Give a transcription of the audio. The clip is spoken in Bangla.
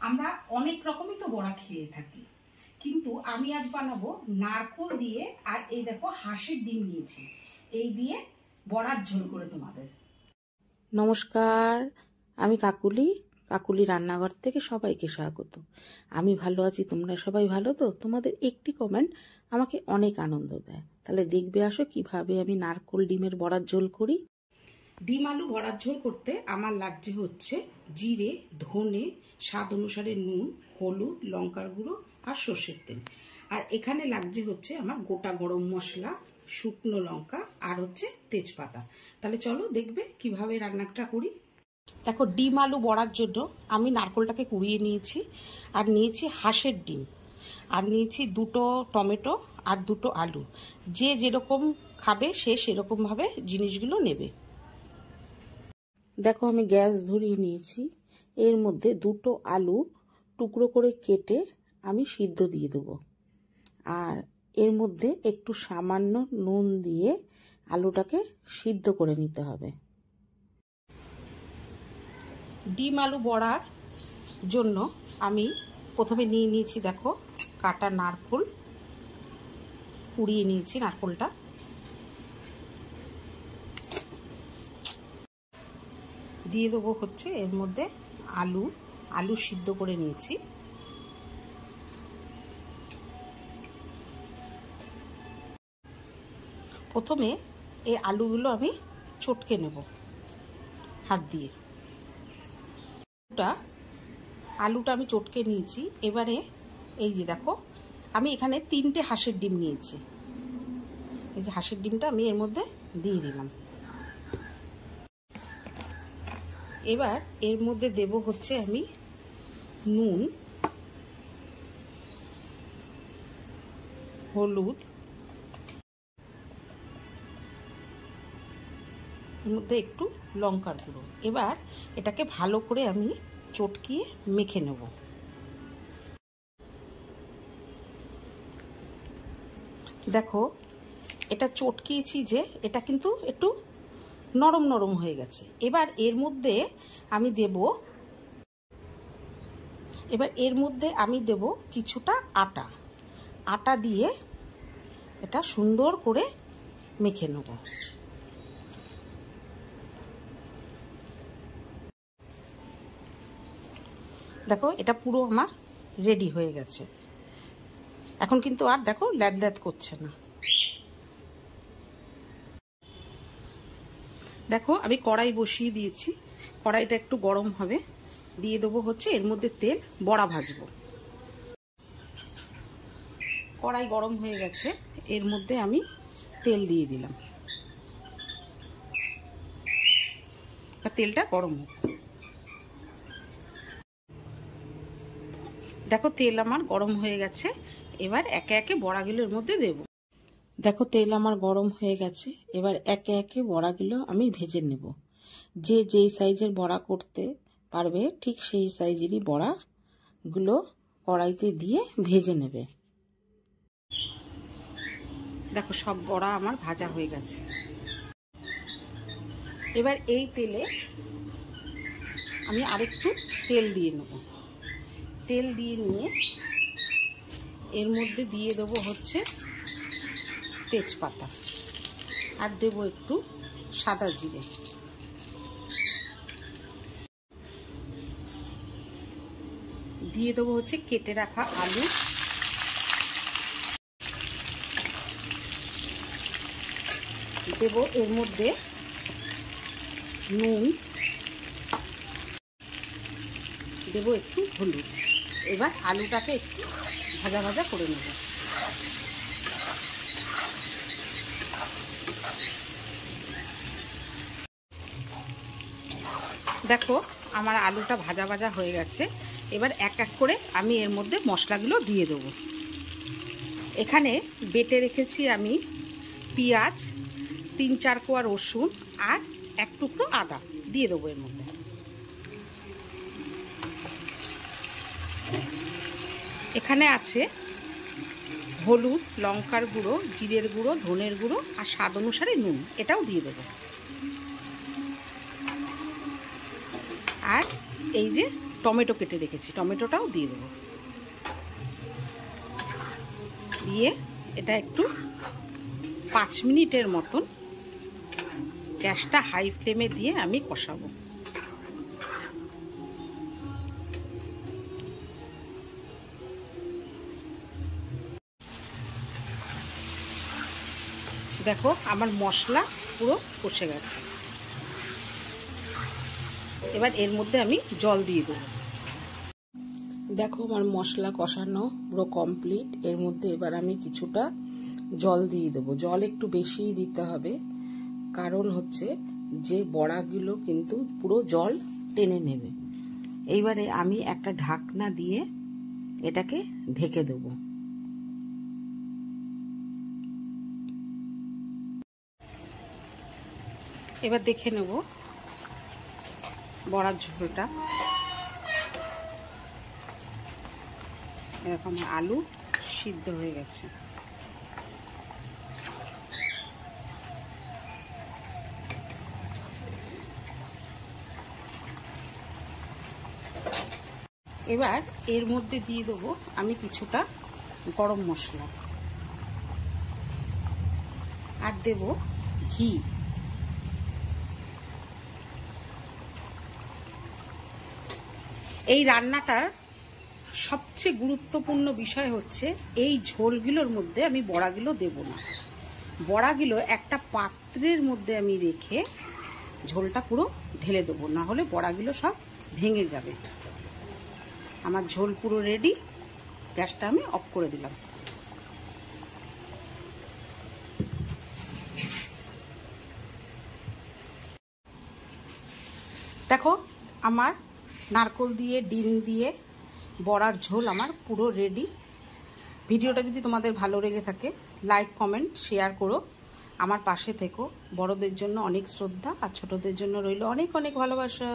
আমরা অনেক রকমই তো বড়া খেয়ে থাকি, কিন্তু আমি আজ বানাবো নারকোল দিয়ে। আর এই দেখো হাঁসের ডিম নিয়েছি, এই দিয়ে বড়ার ঝোল করে তোমাদের। নমস্কার, আমি কাকুলি রান্নাঘর থেকে সবাইকে স্বাগত। আমি ভালো আছি, তোমরা সবাই ভালো তো? তোমাদের একটি কমেন্ট আমাকে অনেক আনন্দ দেয়। তাহলে দেখবে আসো কিভাবে আমি নারকোল ডিমের বড়ার ঝোল করি। ডিম আলু বড়ার ঝোল করতে আমার লাগছে হচ্ছে জিরে, ধনে, স্বাদ অনুসারে নুন, হলুদ, লঙ্কার গুঁড়ো আর সর্ষের তেল। আর এখানে লাগছে হচ্ছে আমার গোটা গরম মশলা, শুকনো লঙ্কা আর হচ্ছে তেজপাতা। তাহলে চলো দেখবে কিভাবে রান্নাটা করি। দেখো, ডিম আলু বড়ার জন্য আমি নারকোলটাকে কুড়িয়ে নিয়েছি, আর নিয়েছি হাঁসের ডিম, আর নিয়েছি 2টো টমেটো আর 2টো আলু। যে যেরকম খাবে সে সেরকমভাবে জিনিসগুলো নেবে। দেখো, আমি গ্যাস ধরিয়ে নিয়েছি। এর মধ্যে 2টো আলু টুকরো করে কেটে আমি সিদ্ধ দিয়ে দেবো। আর এর মধ্যে একটু সামান্য নুন দিয়ে আলুটাকে সিদ্ধ করে নিতে হবে। ডিম আলু বড়ার জন্য আমি প্রথমে নিয়ে নিয়েছি, দেখো, কাটা নারকোল, কুড়িয়ে নিয়েছি নারকোলটা। দিয়ে দেবো হচ্ছে এর মধ্যে আলু সিদ্ধ করে নিয়েছি। প্রথমে এই আলুগুলো আমি চটকে নেব হাত দিয়ে। আলুটা আমি চটকে নিয়েছি। এবারে এই যে দেখো, আমি এখানে 3টে হাঁসের ডিম নিয়েছি। এই যে হাঁসের ডিমটা আমি এর মধ্যে দিয়ে দিলাম। এবার এর মধ্যে দেব হচ্ছে আমি নুন, হলুদ, এর মধ্যে একটু লঙ্কার গুঁড়ো। এবার এটাকে ভালো করে আমি চটকিয়ে মেখে নেব। দেখো, এটা চটকিয়েছি যে এটা কিন্তু একটু নরম নরম হয়ে গেছে। এবার এর মধ্যে আমি দেব কিছুটা আটা দিয়ে এটা সুন্দর করে মেখে নেব। দেখো, এটা পুরো আমার রেডি হয়ে গেছে। এখন কিন্তু আর দেখো ল্যাদ করছে না। দেখো, আমি কড়াই বসিয়ে দিয়েছি। কড়াইটা একটু গরম হবে, দিয়ে দেবো হচ্ছে এর মধ্যে তেল, বড়া ভাজবো। কড়াই গরম হয়ে গেছে, এর মধ্যে আমি তেল দিয়ে দিলাম। তেলটা গরম হোক। দেখো, তেল আমার গরম হয়ে গেছে। এবার একে একে বড়াগুলো এর মধ্যে দেব। দেখো, তেল আমার গরম হয়ে গেছে। এবার একে একে বড়াগুলো আমি ভেজে নেব। যে যেই সাইজের বড়া করতে পারবে ঠিক সেই সাইজেরই বড়াগুলো কড়াইতে দিয়ে ভেজে নেবে। দেখো, সব বড়া আমার ভাজা হয়ে গেছে। এবার এই তেলে আমি আরেকটু তেল দিয়ে নেব। তেল দিয়ে নিয়ে এর মধ্যে দিয়ে দেবো হচ্ছে তেজপাতা, আর দেবো একটু সাদা জিরে। দিয়ে দেবো হচ্ছে কেটে রাখা আলু, দেবো এর মধ্যে নুন, দেবো একটু হলুদ। এবার আলুটাকে একটু ভাজা ভাজা করে নেব। দেখো, আমার আলুটা ভাজা ভাজা হয়ে গেছে। এবার এক এক করে আমি এর মধ্যে মশলাগুলো দিয়ে দেবো। এখানে বেটে রেখেছি আমি পেঁয়াজ, 3-4 কোয়া রসুন আর 1 টুকরো আদা দিয়ে দেবো এর মধ্যে। এখানে আছে হলুদ, লঙ্কার গুঁড়ো, জিরের গুঁড়ো, ধনের গুঁড়ো আর স্বাদ অনুসারে নুন, এটাও দিয়ে দেবো। আর এই যে টমেটো কেটে রেখেছি, টমেটোটাও দিয়ে দেবো। দিয়ে এটা একটু 5 মিনিটের মতন গ্যাসটা হাই ফ্লেমে দিয়ে আমি কষাবো। দেখো আমার মশলা পুরো কষে গেছে। এবার এর মধ্যে আমি জল দিয়ে দেবো। দেখো আমার মশলা কষানো পুরো কমপ্লিট। এর মধ্যে এবার আমি কিছুটা জল দিয়ে দেবো। জল একটু বেশিই দিতে হবে, কারণ হচ্ছে যে বড়াগুলো কিন্তু পুরো জল টেনে নেবে। এইবারে আমি একটা ঢাকনা দিয়ে এটাকে ঢেকে দেবো। এবার দেখে নেব বড়ার ঝোলটা। এরকম আলু সিদ্ধ হয়ে গেছে। এবার এর মধ্যে দিয়ে দেবো আমি কিছুটা গরম মশলা, আর দেব ঘি। এই রান্নাটার সবচেয়ে গুরুত্বপূর্ণ বিষয় হচ্ছে এই ঝোলগুলোর মধ্যে আমি বড়াগুলো দেব না। বড়াগুলো একটা পাত্রের মধ্যে আমি রেখে ঝোলটা পুরো ঢেলে দেবো, না হলে বড়াগুলো সব ভেঙে যাবে। আমার ঝোল পুরো রেডি। গ্যাসটা আমি অফ করে দিলাম। দেখো আমার নারকেল দিয়ে ডিম দিয়ে বড়ার ঝোল আমার পুরো রেডি। ভিডিওটা যদি তোমাদের ভালো লেগে থাকে লাইক কমেন্ট শেয়ার করো, আমার পাশে থেকো। বড়দের জন্য অনেক শ্রদ্ধা আর ছোটদের জন্য রইল অনেক অনেক ভালোবাসা।